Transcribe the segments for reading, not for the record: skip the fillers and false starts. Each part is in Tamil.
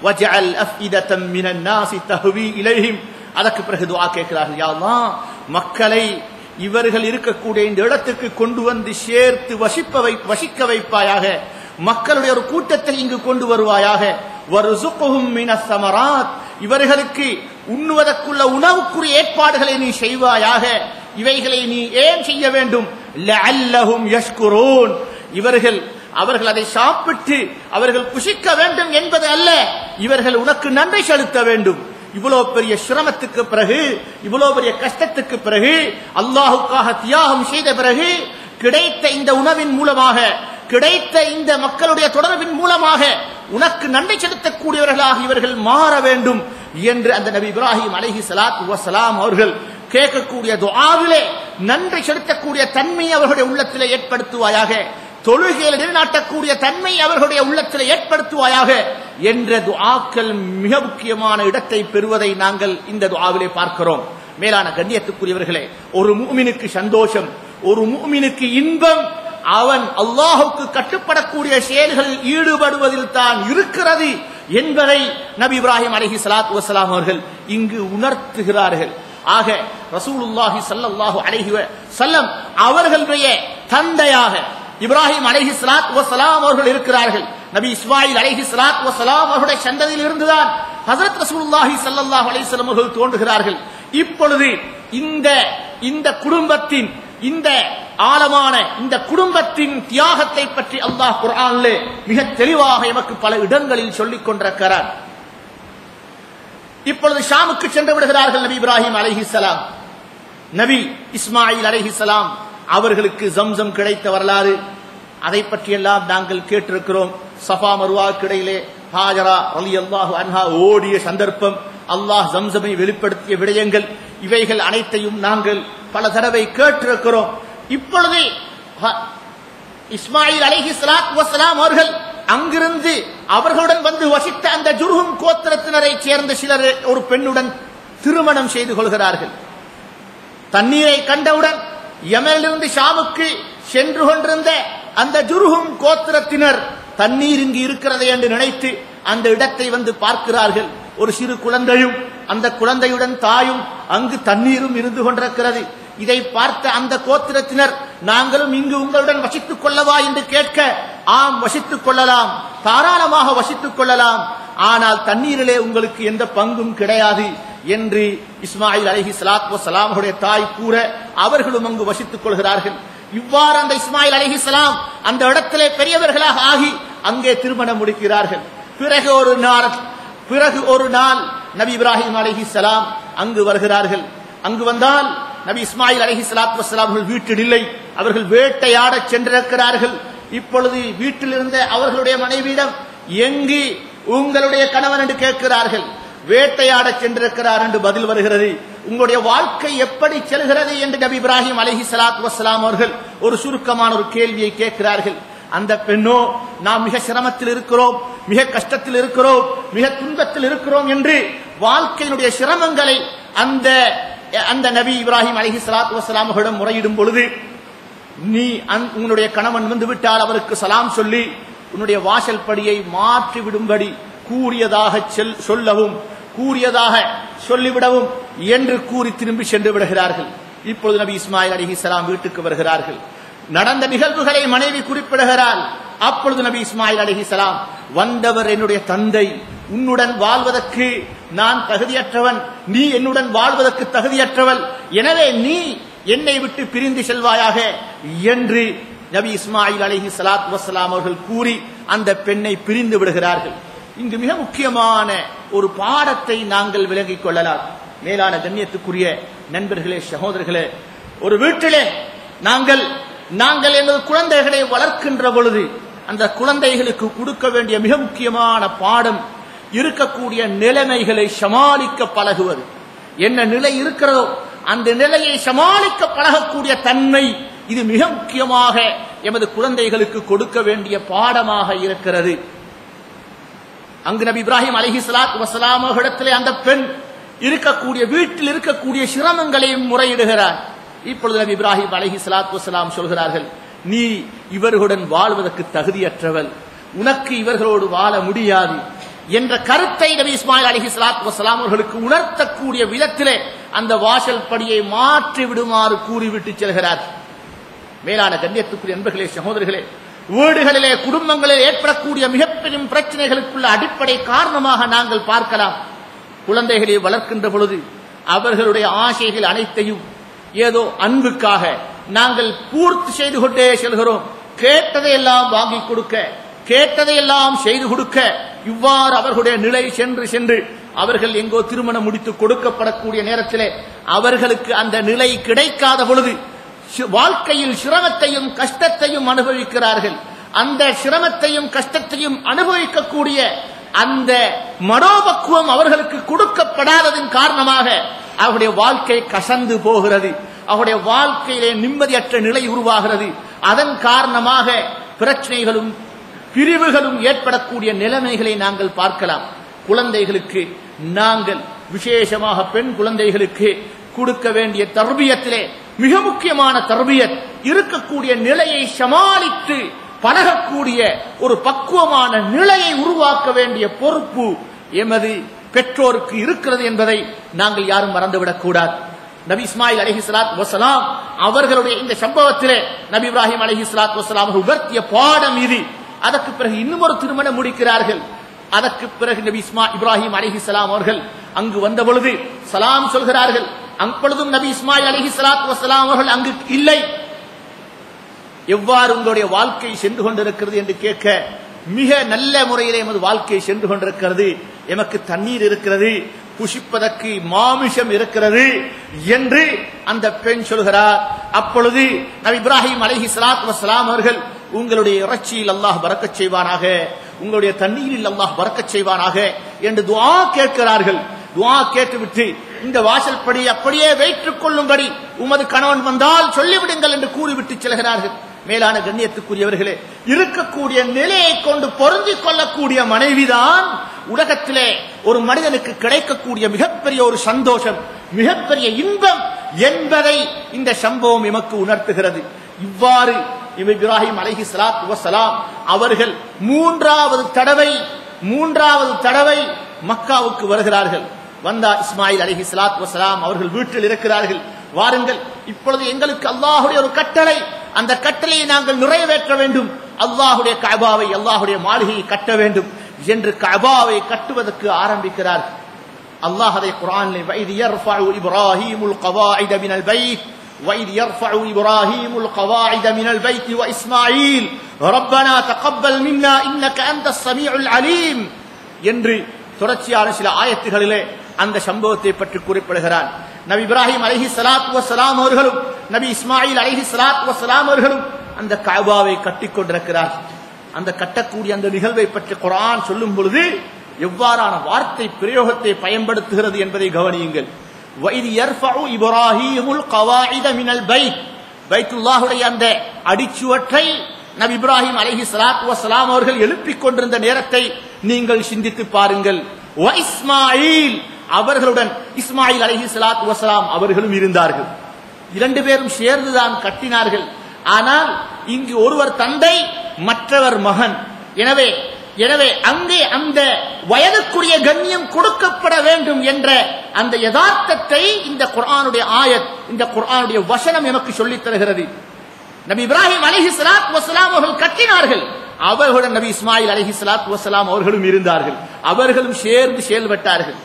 வஜஅல் அஃஇததம் மினன் நாஸி தஹ்வி இலைஹிம். அதற்கு பிறகு துஆ கேட்கிறார்கள், யா அல்லாஹ் மக்களை இவர்கள் இருக்கக்கூடிய இந்த இடத்துக்கு கொண்டு வந்து சேர்த்து வசிக்க வைப்பாயாக, மக்களுடைய ஒரு கூட்டத்தை இங்கு கொண்டு வருவாயாக. வர்சுக்ஹும் மினஸ் ஸமராத், இவர்களுக்கு உண்ணுவதற்குள்ள உணவுக்குரிய ஏற்பாடுகளை நீ செய்வாயாக. இவைகளை நீ ஏன் செய்ய வேண்டும்? லஅல்லஹும் யஷ்குரூன், அவர்கள் அதை சாப்பிட்டு அவர்கள் புசிக்க வேண்டும் என்பது அல்ல, இவர்கள் உனக்கு நன்றி செலுத்த வேண்டும். இவ்வளவு பெரிய சிரமத்துக்கு பிறகு, இவ்வளவு பெரிய கஷ்டத்துக்கு பிறகு, அல்லாஹுக்காக தியாகம் செய்த பிறகு கிடைத்த இந்த உணவின் மூலமாக, கிடைத்த இந்த மக்களுடைய தொடர்பின் மூலமாக உனக்கு நன்றி செலுத்தக்கூடியவர்களாக இவர்கள் மாற வேண்டும் என்று அந்த நபி இப்ராஹிம் அலைஹிஸ்ஸலாத்து வஸ்ஸலாம் அவர்கள் கேட்கக்கூடிய துஆவிலே நன்றி செலுத்தக்கூடிய தன்மை அவர்களுடைய உள்ளத்திலே ஏற்படுத்துவாயாக, தொழுகையில் நிலைநாட்டக்கூடிய தன்மை அவர்களுடைய உள்ளத்தில் ஏற்படுத்துவாயாக என்ற துஆக்கள் மிக முக்கியமான இடத்தை பெறுவதை நாங்கள் இந்த துஆவிலே பார்க்கிறோம். மேலான கண்ணியத்துக்குரியவர்களே, ஒரு முஃமினுக்கு சந்தோஷம், ஒரு முஃமினுக்கு இன்பம் அவன் அல்லாஹ்வுக்கு கட்டுப்படக்கூடிய செயல்களில் ஈடுபடுவதில் தான் இருக்கிறது என்பதை நபி இப்ராஹிம் அலைஹிஸ்ஸலாத்து வஸ்ஸலாம் அவர்கள் இங்கு உணர்த்துகிறார்கள். ஆக ரசூலுல்லாஹி ஸல்லல்லாஹு அலைஹி வஸல்லம் அவர்களுடைய தந்தையாக இப்ராஹிம் அலைஹிஸ்ஸலாத்து வஸ்ஸலாம் அவர்கள் இருக்கிறார்கள். நபி இஸ்மாயில் அலைஹிஸ்ஸலாத்து வஸ்ஸலாம் அவருடைய சந்ததியில் இருந்துதான் ஹஜ்ரத் ரசூலுல்லாஹி ஸல்லல்லாஹு அலைஹி வஸல்லம் அவர்கள் தோன்றுகிறார்கள். இப்பொழுது இந்த குடும்பத்தின், இந்த ஆழமான இந்த குடும்பத்தின் தியாகத்தை பற்றி அல்லாஹ் குர்ஆனிலே மிக தெளிவாக எமக்கு பல இடங்களில் சொல்லிக் கொண்டிருக்கிறார். இப்பொழுது ஷாமுக்கு சென்று விடுகிறார்கள் நபி இப்ராஹிம் அலைஹிஸ்ஸலாம். நபி இஸ்மாயில் அலைஹிஸ்ஸலாம் அவர்களுக்கு ஜம்சம் கிடைத்த வரலாறு, அதை பற்றியெல்லாம் நாங்கள் கேட்டிருக்கிறோம். சஃபா மர்வாவுக்கு இடையிலே ஹாஜரா ரலியல்லாஹு அன்ஹா ஓடிய சந்தர்ப்பம், அல்லாஹ் ஜம்சமை வெளிப்படுத்திய விடயங்கள், இவைகள் அனைத்தையும் நாங்கள் பல தடவை கேட்டிருக்கிறோம். இப்பொழுது இஸ்மாயில் அலைஹிஸ்ஸலாத்து வஸ்ஸலாம் அவர்கள் அங்கிருந்து அவர்களுடன் வந்து வசித்த அந்த ஜுர்ஹும் கோத்திரத்தினரை சேர்ந்த சிலர் ஒரு பெண்ணுடன் திருமணம் செய்து கொள்கிறார்கள். தண்ணீரை கண்டவுடன் யமனிலிருந்து ஷாமுக்கு சென்று கொண்டிருந்த அந்த ஜுர்ஹும் கோத்திரத்தினர் தண்ணீர் இங்கு இருக்கிறது என்று நினைத்து அந்த இடத்தை வந்து பார்க்கிறார்கள். ஒரு சிறு குழந்தையும் அந்த குழந்தையுடன் தாயும் அங்கு தண்ணீரும் இருந்து கொண்டிருக்கிறது. இதை பார்த்த அந்த கோத்திரத்தினர், நாங்களும் இங்கு உங்களுடன் வசித்துக் கொள்ளவா என்று கேட்க, ஆம் வசித்துக் கொள்ளலாம், தாராளமாக வசித்துக் கொள்ளலாம், ஆனால் தண்ணீரிலே உங்களுக்கு எந்த பங்கும் கிடையாது என்று இஸ்மாயில் அலைஹிஸ்ஸலாத்து வஸ்ஸலாம் அவருடைய தாய் கூற அவர்களும் அங்கு வசித்துக் கொள்கிறார்கள். இவ்வாறு அந்த இஸ்மாயில் அலைஹிஸ்ஸலாம் அந்த இடத்திலே பெரியவர்களாக ஆகி அங்கே திருமணம் முடிக்கிறார்கள். பிறகு ஒரு நாள் நபி இப்ராஹிம் அலைஹிஸ்ஸலாம் அங்கு வருகிறார்கள். அங்கு வந்தால் நபி இஸ்மாயில் அலைஹிஸ்ஸலாத்து வஸ்ஸலாம் அவர்கள் வீட்டில் இல்லை, அவர்கள் வேட்டையாட சென்றிருக்கிறார்கள். இப்பொழுது வீட்டில் இருந்த அவர்களுடைய மனைவியிடம், எங்கு உங்களுடைய கணவன் என்று கேட்கிறார்கள். வேட்டையாட சென்றிருக்கிறார் என்று பதில் வருகிறது. உங்களுடைய வாழ்க்கை எப்படி செல்கிறது என்று நபி இப்ராஹிம் அலைஹிஸ்ஸலாத்து வஸ்ஸலாம் அவர்கள் ஒரு சுருக்கமான ஒரு கேள்வியை கேட்கிறார்கள். அந்த பெண்ணோ, நாம் மிக சிரமத்தில் இருக்கிறோம், மிக கஷ்டத்தில் இருக்கிறோம், மிக துன்பத்தில் இருக்கிறோம் என்று வாழ்க்கையினுடைய சிரமங்களை அந்த நபி இப்ராஹிம் அலைஹிஸ்ஸலாத்து வஸ்ஸலாம் அவர்களிடம் முறையிடும் பொழுது, நீ உன்னுடைய கணவன் வந்து விட்டால் அவருக்கு சலாம் சொல்லி உன்னுடைய வாசல் படியை மாற்றி விடும்படி கூறியதாக சொல்லவும், கூறியதாக சொல்லிவிடவும் என்று கூறி திரும்பி சென்று விடுகிறார்கள். இப்பொழுது நபி இஸ்மாயில் அலைஹிஸ்ஸலாம் வீட்டுக்கு வருகிறார்கள். நடந்த நிகழ்வுகளை மனைவி குறிப்பிடுகிறார். அப்பொழுது நபி இஸ்மாயில் அலைஹிஸ்ஸலாம், வந்தவர் என்னுடைய தந்தை, உன்னுடன் வாழ்வதற்கு நான் தகுதியற்றவன், நீ என்னுடன் வாழ்வதற்கு தகுதியற்றவள், எனவே நீ என்னை விட்டு பிரிந்து செல்வாயாக என்று நபி இஸ்மாயில் அலைஹிஸ்ஸலாத்து வஸ்ஸலாம் அவர்கள் கூறி அந்த பெண்ணை பிரிந்து விடுகிறார்கள். இங்கு மிக முக்கியமான ஒரு பாடத்தை நாங்கள் விளங்கிக் கொள்ளலாம். மேலான கண்ணியத்துக்குரிய நண்பர்களே, சகோதரர்களே, ஒரு வீட்டிலே நாங்கள் எனது குழந்தைகளை வளர்க்கின்ற பொழுது அந்த குழந்தைகளுக்கு கொடுக்க வேண்டிய மிக முக்கியமான பாடம் இருக்கக்கூடிய நிலைமைகளை சமாளிக்க பழகுவது. என்ன நிலை இருக்கிறதோ அந்த நிலையை சமாளிக்க பழகக்கூடிய தன்மை, இது மிக முக்கியமாக எமது குழந்தைகளுக்கு கொடுக்க வேண்டிய பாடமாக இருக்கிறது. அங்கு நபி இப்ராஹிம் அலைஹிஸ்ஸலாத்து வஸ்ஸலாம் இடத்திலே அந்த பெண் இருக்கக்கூடிய வீட்டில் இருக்கக்கூடிய சிரமங்களை முறையிடுகிறார். இப்பொழுது நபி இப்ராஹிம் அலைஹிஸ்ஸலாத்து வஸ்ஸலாம் சொல்கிறார்கள், நீ இவர்களுடன் வாழ்வதற்கு தகுதியற்றவள், உனக்கு இவர்களோடு வாழ முடியாது, என்ற கருத்தை நபி இஸ்மாயில் அலைஹிஸ்ஸலாத்து வஸ்ஸலாம் அவர்களுக்கு உணர்த்தக்கூடிய விதத்திலே அந்த வாசல் படியை மாற்றி விடுமாறு கூறிவிட்டு செல்கிறார். மேலான கண்ணியத்துக்குரிய அன்பர்களே, சகோதரர்களே, வீடுகளிலே குடும்பங்களில் ஏற்படக்கூடிய மிகப்பெரிய பிரச்சனைகளுக்குள்ள அடிப்படை காரணமாக நாங்கள் பார்க்கலாம். குழந்தைகளை வளர்க்கின்ற பொழுது அவர்களுடைய ஆசைகள் அனைத்தையும் ஏதோ அன்புக்காக நாங்கள் பூர்த்தி செய்து கொண்டே செல்கிறோம். கேட்டதையெல்லாம் வாங்கி கொடுக்க, கேட்டதையெல்லாம் செய்து கொடுக்க, இவ்வாறு அவர்களுடைய நிலை சென்று சென்று அவர்கள் எங்கோ திருமணம் முடித்து கொடுக்கப்படக்கூடிய நேரத்திலே அவர்களுக்கு அந்த நிலை கிடைக்காத பொழுது வாழ்க்கையில் சிரமத்தையும் கஷ்டத்தையும் அனுபவிக்கிறார்கள். அந்த சிரமத்தையும் கஷ்டத்தையும் அனுபவிக்கக்கூடிய அந்த மனோபக்குவம் அவர்களுக்கு கொடுக்கப்படாததன் காரணமாக அவருடைய வாழ்க்கை கசந்து போகிறது. அவருடைய வாழ்க்கையிலே நிம்மதியற்ற நிலை உருவாகிறது. அதன் காரணமாக பிரச்சனைகளும் பிரிவுகளும் ஏற்படக்கூடிய நிலைமைகளை நாங்கள் பார்க்கலாம். குழந்தைகளுக்கு நாங்கள் விசேஷமாக பெண் குழந்தைகளுக்கு கொடுக்க வேண்டிய தர்பியத்திலே மிக முக்கியமான தர்பியத் இருக்கக்கூடிய நிலையை சமாளித்து பழகக்கூடிய ஒரு பக்குவமான நிலையை உருவாக்க வேண்டிய பொறுப்பு எமது பெற்றோருக்கு இருக்கிறது என்பதை நாங்கள் யாரும் மறந்துவிடக் கூடாது. நபி இஸ்மாயில் அலைஹிஸ்ஸலாத்து வஸ்ஸலாம் அவர்களுடைய இந்த சம்பவத்திலே நபி இப்ராஹிம் அலைஹிஸ்ஸலாத்து வஸ்ஸலாம் அவர்கள் உணர்த்திய பாடம் இது. அதற்கு பிறகு இன்னும் ஒரு திருமணம் முடிக்கிறார்கள். அதற்கு பிறகு நபி இப்ராஹிம் அலைஹிஸ்ஸலாம் அவர்கள் அங்கு வந்த பொழுது சலாம் சொல்கிறார்கள். அப்பொழுதும் நபி இஸ்மாயில் அலைஹிஸ்ஸலாத்து வஸ்ஸலாம் அவர்கள் அங்கு இல்லை. எவ்வாறு உங்களுடைய வாழ்க்கை சென்று கொண்டிருக்கிறது என்று கேட்க, மிக நல்ல முறையிலே எமது வாழ்க்கை சென்று கொண்டிருக்கிறது, எமக்கு தண்ணீர் இருக்கிறது, புசிப்பதற்கு மாமிசம் இருக்கிறது என்று அந்த பெண் சொல்கிறார். அப்பொழுது நபி இப்ராஹிம் அலைஹிஸ்ஸலாத்து வஸ்ஸலாம் அவர்கள் உங்களுடைய இறைச்சியில் அல்லாஹ் பரக்கத் செய்வானாக, உங்களுடைய தண்ணீரில் அல்லாஹ் பரக்கத் செய்வானாக என்று துஆ கேட்கிறார்கள். துஆ கேட்டுவிட்டு இந்த வாசல் படி அப்படியே வைத்துக் கொள்ளும்படி உமது கணவன் வந்தால் சொல்லிவிடுங்கள் என்று கூறிவிட்டு செல்கிறார்கள். மேலான கண்ணியத்துக்குரியவர்களே, இருக்கக்கூடிய நிலையை கொண்டு பொருந்திக் கொள்ளக்கூடிய மனைவிதான் உலகத்திலே ஒரு மனிதனுக்கு கிடைக்கக்கூடிய மிகப்பெரிய ஒரு சந்தோஷம், மிகப்பெரிய இன்பம் என்பதை இந்த சம்பவம் எமக்கு உணர்த்துகிறது. இவ்வாறு இப்ராஹிம் அலைஹிஸ்ஸலாத்து வஸ்ஸலாம் அவர்கள் மூன்றாவது தடவை மக்காவுக்கு வருகிறார்கள். வந்தா இஸ்மாயில் அலைஹிஸ்ஸலாத்து வஸ்ஸலாம் அவர்கள் வீட்டில் இருக்கிறார்கள். வாருங்கள், இப்பொழுது எங்களுக்கு அல்லாஹ்வுடைய ஒரு கட்டளை, அந்த கட்டளையை நாங்கள் நிறைவேற்ற வேண்டும், அல்லாஹ்வுடைய கஅபாவை, அல்லாஹ்வுடைய மாளிகையை கட்ட வேண்டும் என்று கஅபாவை கட்டுவதற்கு ஆரம்பிக்கிறார்கள். அல்லாஹ் அதை குர்ஆனில் வைத் யர்ஃபஉ இப்ராஹீமுல் கவாயித மினல் பைத் வைத் யர்ஃபஉ இப்ராஹீமுல் கவாயித மினல் பைத் வ இஸ்மாயில் ரப்பனா தகப்பல் மின்னா இன்னக அன்தஸ் ஸமீஉல் அலீம் என்று தொடர்ச்சியான சில ஆயத்துகளிலே அந்த சம்பவத்தை பற்றி குறிப்பிடுகிறார். நபி இப்ராஹிம் அலைஹிஸ்ஸலாத்து வஸ்ஸலாம் அவர்களும் நபி இஸ்மாயில் அலைஹிஸ்ஸலாத்து வஸ்ஸலாம் அவர்களும் அந்த கஅபாவை கட்டிக் கொண்டிருக்கிறார்கள். அந்த கட்டக்கூடிய அந்த நிகழ்வை பற்றி குர்ஆன் சொல்லும் பொழுது எவ்வாறான வார்த்தை பிரயோகத்தை பயன்படுத்துகிறது என்பதை கவனியுங்கள். வைத் யர்ஃபஉ இப்ராஹீமுல் கவாயித மினல் பைத், பைத்துல்லாஹுடைய அந்த அடிச்சுவற்றை நபி இப்ராஹிம் அலைஹிஸ்ஸலாத்து வஸ்ஸலாம் அவர்கள் எழுப்பிக் கொண்டிருந்த நேரத்தை நீங்கள் சிந்தித்து பாருங்கள். வ இஸ்மாயில், அவர்களுடன் இஸ்மாயில் அலைஹிஸ்ஸலாத்து வஸ்ஸலாம் அவர்களும் இருந்தார்கள். இரண்டு பேரும் சேர்ந்துதான் கட்டினார்கள். ஆனால் இங்கு ஒருவர் தந்தை, மற்றவர் மகன். எனவே அங்கே அந்த வயதுக்குரிய கண்ணியம் கொடுக்கப்பட வேண்டும் என்ற அந்த யதார்த்தத்தை இந்த குர்ஆனுடைய ஆயத், இந்த குர்ஆனுடைய வசனம் எனக்கு சொல்லித் தருகிறது. நபி இப்ராஹிம் அலைஹிஸ்ஸலாத்து வஸ்ஸலாம் அவர்கள் கட்டினார்கள். அவர்களுடன் நபி இஸ்மாயில் அலைஹிஸ்ஸலாத்து வஸ்ஸலாம் அவர்களும் இருந்தார்கள். அவர்களும் சேர்ந்து செயல்பட்டார்கள்.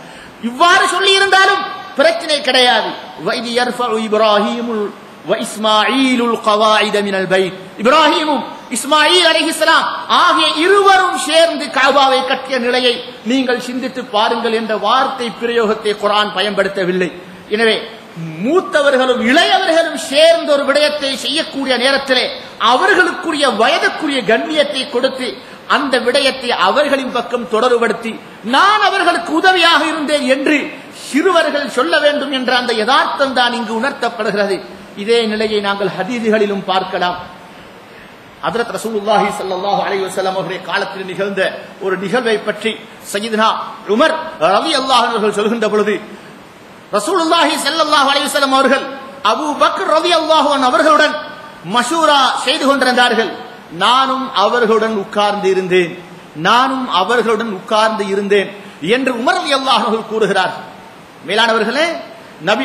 இவ்வாறு சொல்லி இருந்தாலும் பிரச்சனை கிடையாது. வைத் யர்ஃபஉ இப்ராஹீமுல் வ இஸ்மாயிலுல் கவாயித மினல் பைத், இப்ராஹீமும் இஸ்மாயில் அலைஹிஸ்ஸலாம் ஆகிய இருவரும் சேர்ந்து கஅபாவை கட்டிய நிலையை நீங்கள் சிந்தித்து பாருங்கள் என்ற வார்த்தை பிரயோகத்தை குர்ஆன் பயன்படுத்தவில்லை. எனவே மூத்தவர்களும் இளையவர்களும் சேர்ந்த ஒரு விடயத்தை செய்யக்கூடிய நேரத்திலே அவர்களுக்குரிய வயதுக்குரிய கண்ணியத்தை கொடுத்து அந்த விடயத்தை அவர்களின் பக்கம் தொடர்படுத்தி நான் அவர்களுக்கு உதவியாக இருந்தேன் என்று சிறுவர்கள் சொல்ல வேண்டும் என்ற அந்த யதார்த்தம் தான் இங்கு உணர்த்தப்படுகிறது. இதே நிலையை நாங்கள் ஹதீதுகளிலும் பார்க்கலாம். ஹஜ்ரத் ரசூலுல்லாஹி ஸல்லல்லாஹு அலைஹி வஸல்லம் அவருடைய காலத்தில் நிகழ்ந்த ஒரு நிகழ்வை பற்றி சய்யிதுனா உமர் ரலியல்லாஹு அன்ஹு அவர்கள் சொல்கின்ற பொழுது, ரசூலுல்லாஹி ஸல்லல்லாஹு அலைஹி வஸல்லம் அவர்கள் அபூ பக்கர் ரலியல்லாஹு அன்ஹு அவர்களுடன் மஷூரா செய்து கொண்டிருந்தார்கள். நானும் அவர்களுடன் உட்கார்ந்து இருந்தேன். நானும் அவர்களுடன் உட்கார்ந்து இருந்தேன் என்று உமர் ரலியல்லாஹு அன்ஹு கூறுகிறார்கள். மேலானவர்களே, நபி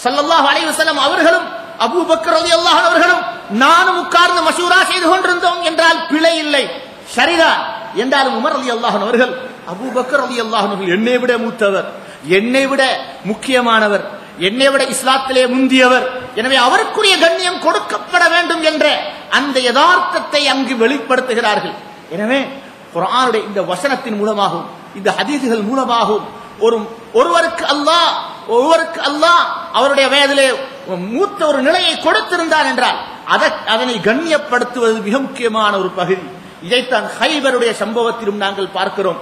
ஸல்லல்லாஹு அலைஹி வஸல்லம் அவர்களும் அபூபக்கர் ரலியல்லாஹு அன்ஹு அவர்களும் நானும் உட்கார்ந்து மஷூரா செய்து கொண்டிருந்தோம் என்றால் பிழை இல்லை, சரிதான். என்றாலும் உமர் ரலியல்லாஹு அன்ஹு அவர்கள் அபூபக்கர் ரலியல்லாஹு அன்ஹு என்னை விட மூத்தவர், என்னை விட முக்கியமானவர், என்னை விட இஸ்லாத்திலே முந்தியவர், எனவே அவருக்குரிய கண்ணியம் கொடுக்கப்பட வேண்டும் என்ற அந்த யதார்த்தத்தை அங்கு வெளிப்படுத்துகிறார்கள். எனவே குர்ஆனுடைய இந்த வசனத்தின் மூலமாகவும் இந்த ஹதீஸ்கள் மூலமாகவும் ஒருவருக்கு அல்லாஹ் அவருடைய வயதிலே மூத்த ஒரு நிலையை கொடுத்திருந்தார் என்றால் அதனை கண்ணியப்படுத்துவது மிக முக்கியமான ஒரு பகுதி. இதைத்தான் ஹைபருடைய சம்பவத்திலும் நாங்கள் பார்க்கிறோம்.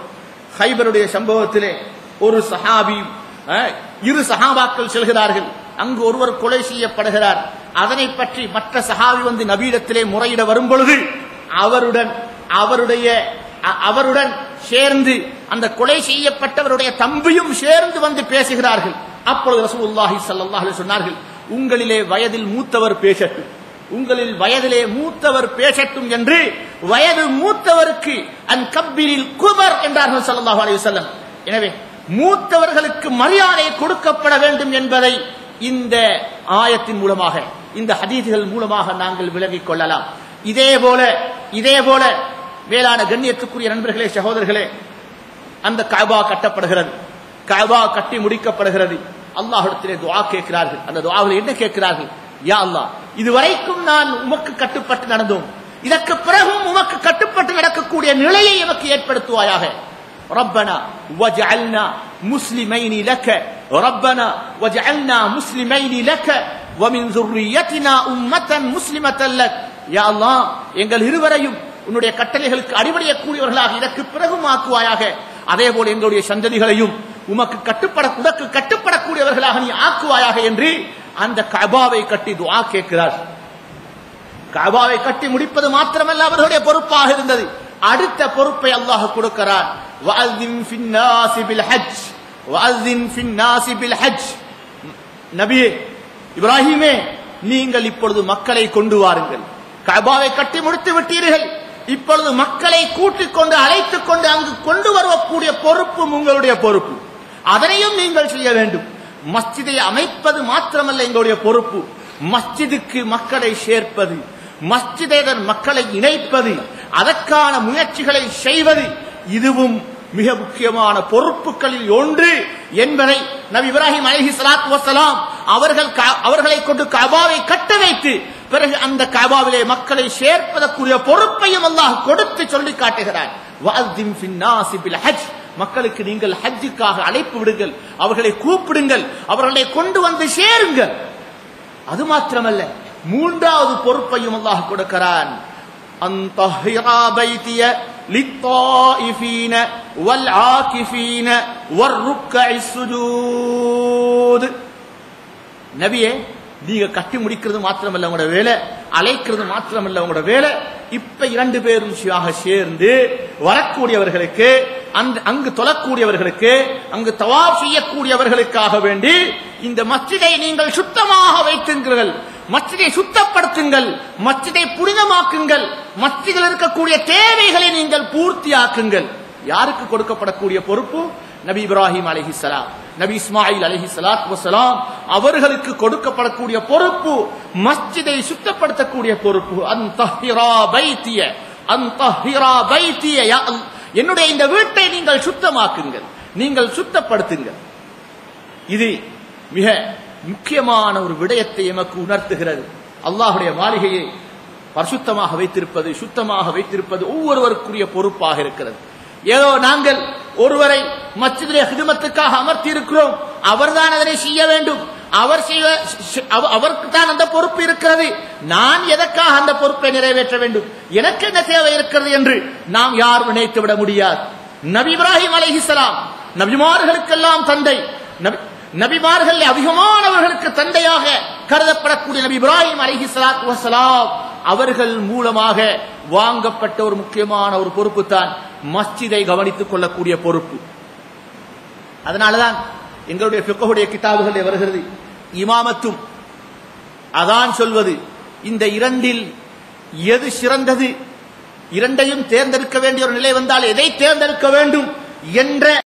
ஹைபருடைய சம்பவத்திலே ஒரு சஹாபி, இரு சஹாபாக்கள் செல்கிறார்கள். அங்கு ஒருவர் கொலை செய்யப்படுகிறார். அதனை பற்றி மற்ற சஹாபி வந்து நபியிடத்திலே முறையிட வரும் பொழுது அவருடன் சேர்ந்து அந்த கொலை செய்யப்பட்டவருடைய தம்பியும் சேர்ந்து வந்து பேசுகிறார்கள். அப்பொழுது ரசூலுல்லாஹி ஸல்லல்லாஹு அலைஹி சொன்னார்கள், உங்களிலே வயதில் மூத்தவர் பேசட்டும், உங்களில் வயதிலே மூத்தவர் பேசட்டும் என்று வயது மூத்தவருக்கு அன்கபிரில் குபர் என்றார்கள் ஸல்லல்லாஹு அலைஹி வஸல்லம். எனவே மூத்தவர்களுக்கு மரியாதை கொடுக்கப்பட வேண்டும் என்பதை இந்த ஆயத்தின் மூலமாக, இந்த ஹதீஸ்கள் மூலமாக நாங்கள் விளங்கிக் கொள்ளலாம். இதே போல மேலான கண்ணியத்துக்குரிய நண்பர்களே, சகோதரர்களே, அந்த கஅபா கட்டப்படுகிறது. கஅபா கட்டி முடிக்கப்படுகிறது. அல்லாஹ்விடத்திலே துஆ கேட்கிறார்கள். அந்த துஆவில் என்ன கேட்கிறார்கள்? யா அல்லாஹ், இதுவரைக்கும் நான் உமக்கு கட்டுப்பட்டு நடந்தோம், இதற்கு பிறகும் உமக்கு கட்டுப்பட்டு நடக்கக்கூடிய நிலையை எமக்கு ஏற்படுத்துவாயாக. ரப்பனா வஜஅல்னா முஸ்லிமைனி லக, ரப்பனா வஜஅல்னா முஸ்லிமைனி லக வமின் ذُرِّيَّتِنَا உம்மத்தன் முஸ்லிமத்தன் லக். யா அல்லாஹ், எங்கள் இருவரையும் உன்னுடைய கட்டளைகளுக்கு அடிபணியக்கூடியவர்களாக இதற்கு பிறகும் ஆக்குவாயாக. அதே போல எங்களுடைய சந்ததிகளையும் உமக்கு கட்டுப்படக்கூடியவர்களாக நீ ஆக்குவாயாக என்று அந்த கஅபாவை கட்டி துஆ கேட்கிறார். கஅபாவை கட்டி முடிப்பது மாத்திரமல்ல அவர்களுடைய பொறுப்பாக இருந்தது. அடுத்த பொறுப்பை அல்லாஹ் கொடுக்கிறான். வஅஸின் ஃபின்னாஸி பில் ஹஜ், வஅஸின் ஃபின்னாஸி பில் ஹஜ். நபியே இப்ராஹீமே, நீங்கள் இப்பொழுது மக்களை கொண்டு வாருங்கள். கஅபாவை கட்டி முடித்து விட்டீர்கள், இப்பொழுது மக்களை கூட்டிக் கொண்டு அழைத்துக் கொண்டு அங்கு கொண்டு வரக்கூடிய பொறுப்பும் உங்களுடைய பொறுப்பு. அதனையும் நீங்கள் செய்ய வேண்டும். மஸ்ஜிதை அமைப்பது மாத்திரமல்ல எங்களுடைய பொறுப்பு, மஸ்ஜிதுக்கு மக்களை சேர்ப்பது, மஸ்ஜிதுடன் மக்களை இணைப்பது, அதற்கான முயற்சிகளை செய்வது, இதுவும் மிக முக்கியமான பொறுப்புகளில் ஒன்று என்பதை நபி இப்ராஹிம் அலைஹிஸ்ஸலாத்து வஸ்ஸலாம் அவர்களை கொண்டு கஅபாவை கட்ட வைத்து பிறகு அந்த கஅபாவிலே மக்களை சேர்ப்பதற்குரிய பொறுப்பையும் அல்லாஹ் கொடுத்து சொல்லி காட்டுகிறார். வஅஸின் ஃபின்னாஸி பில் ஹஜ், மக்களுக்கு நீங்கள் ஹஜ்ஜுக்காக அழைப்பு விடுங்கள், அவர்களை கூப்பிடுங்கள், அவர்களை கொண்டு வந்து சேருங்கள். அது மாத்திரமல்ல, மூன்றாவது பொறுப்பையும் அல்லாஹ் கொடுக்கிறான். அன்தஹிரா பைத்திய லித்தாயிஃபீன வல் ஆகிஃபீன வர்ருக்கஇஸ் சுஜூத். நபியே, நீங்க கட்டி முடிக்கிறது மாத்திரமல்ல உங்களோட வேலை, அழைக்கிறது மாத்திரமல்ல உங்களோட வேலை. இப்ப 2 பேரும் சேர்ந்து வரக்கூடியவர்களுக்கு, அங்கு தொழக்கூடியவர்களுக்கு, அங்கு தவாப் செய்யக்கூடியவர்களுக்காக வேண்டி இந்த மஸ்ஜிதை நீங்கள் சுத்தமாக வைத்துங்கள், மஸ்ஜிதை சுத்தப்படுத்துங்கள், மஸ்ஜிதை புனிதமாக்குங்கள், மஸ்ஜிதில் இருக்கக்கூடிய தேவைகளை நீங்கள் பூர்த்தியாக்குங்கள். யாருக்கு கொடுக்கப்படக்கூடிய பொறுப்பு? நபி இப்ராஹிம் அலைஹிஸ்ஸலாம், நபி இஸ்மாயில் அலைஹிஸ்ஸலாத்து வஸ்ஸலாம் அவர்களுக்கு கொடுக்கப்படக்கூடிய பொறுப்பு மஸ்ஜிதை சுத்தப்படுத்தக்கூடிய பொறுப்பு. அன்தஹிரா பைத்திய, அன்தஹிரா பைத்திய, என்னுடைய இந்த வீட்டை நீங்கள் சுத்தமாக்குங்கள், நீங்கள் சுத்தப்படுத்துங்கள். இது மிக முக்கியமான ஒரு விடயத்தை எமக்கு உணர்த்துகிறது. அல்லாஹ்வுடைய மாளிகையை பரிசுத்தமாக வைத்திருப்பது, சுத்தமாக வைத்திருப்பது ஒவ்வொருவருக்குரிய பொறுப்பாக இருக்கிறது. ஏதோ நாங்கள் ஒருவரை மஸ்ஜிதிலே ஹிதுமத்துக்காக அமர்த்தி இருக்கிறோம், அவர்தான் அதனை செய்ய வேண்டும், அவருக்கு தான் அந்த பொறுப்பு இருக்கிறது, நான் எதற்காக அந்த பொறுப்பை நிறைவேற்ற வேண்டும், எனக்கு என்ன தேவை இருக்கிறது என்று நாம் யாரும் நினைத்து விட முடியாது. நபி இப்ராஹிம் அலைஹிஸ்ஸலாம் நபிமார்களுக்கெல்லாம் தந்தை, நபிமார்கள் அதிகமானவர்களுக்கு தந்தையாக கருதப்படக்கூடிய நபி இப்ராஹிம் அலைஹிஸ்ஸலாத்து வஸ்ஸலாம் அவர்கள் மூலமாக வாங்கப்பட்ட ஒரு முக்கியமான ஒரு பொறுப்பு தான் மஸ்ஜிதை கவனித்துக் கொள்ளக்கூடிய பொறுப்பு. அதனாலதான் எங்களுடைய ஃபிக்ஹுடைய கிதாபுகளில் வருகிறது, இமாமத்தும் அதான் சொல்வது, இந்த இரண்டில் எது சிறந்தது இரண்டையும் தேர்ந்தெடுக்க வேண்டிய ஒரு நிலை வந்தால் எதை தேர்ந்தெடுக்க வேண்டும் என்ற